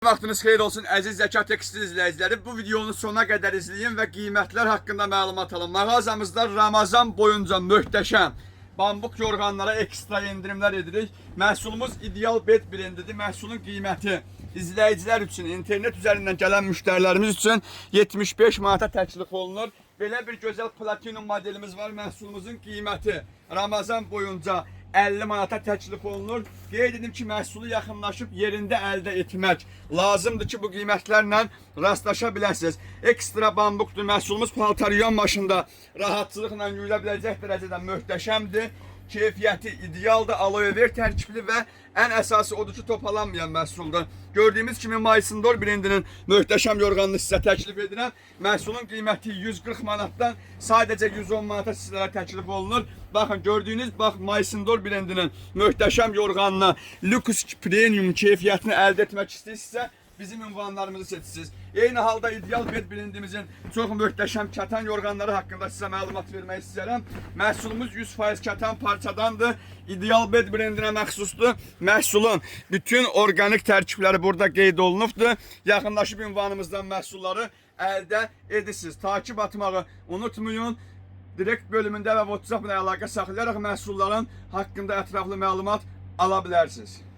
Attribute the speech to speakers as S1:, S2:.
S1: Vaxtınız xeyir olsun əziz Zəka Tekstil izləyiciləri. Bu videonun sonuna qədər izləyin və qiymətlər haqqında məlumat alın. Mağazamızda Ramazan boyunca möhtəşəm bambuk yorğanlara ekstra endirimlər edirik. Məhsulumuz ideal bed brendidir. Məhsulun qiyməti izləyicilər üçün, internet üzərindən gələn müştərilərimiz üçün 75 manata təklif olunur. Belə bir gözəl platinum modelimiz var. Məhsulumuzun qiyməti Ramazan boyunca 50 manata təklif olunur. Qeyd edim ki, məhsulu yaxınlaşıb yerində əldə etmək lazımdır ki, bu qiymətlərlə rastlaşa biləsiniz. Ekstra bambukdur. Məhsulumuz paltaryon maşında rahatçılıqla yuyula biləcək dərəcədə möhtəşəmdir. Keyfiyyəti idealdır, aloe ver tərkibli və ən əsası odur ki, topalanmayan məhsuldur. Gördüyümüz kimi Maysindor brendinin möhtəşəm yorğanını sizə təklif edirəm. Məhsulun qiyməti 140 manatdan sadəcə 110 manata sizlərə təklif olunur. Baxın, gördüyünüz Maysindor brendinin möhtəşəm yorğanını, lüks premium keyfiyyətini əldə etmək istəyirsinizsə, bizim ünvanlarımızı seçirsiniz. Eyni halda ideal bed brendimizin çox möhtəşəm kətan yorğanları haqqında sizə məlumat vermək istəyirəm. Məhsulumuz 100% kətan parçadandır. İdeal bed brendinə məxsusdur. Məhsulun bütün organik tərkibləri burada qeyd olunubdur. Yaxınlaşıb ünvanımızdan məhsulları əldə edirsiniz. Takib atmağı unutmayın. Direkt bölümündə və WhatsApp ilə əlaqə saxlayaraq məhsulların haqqında ətraflı məlumat ala bilərsiniz.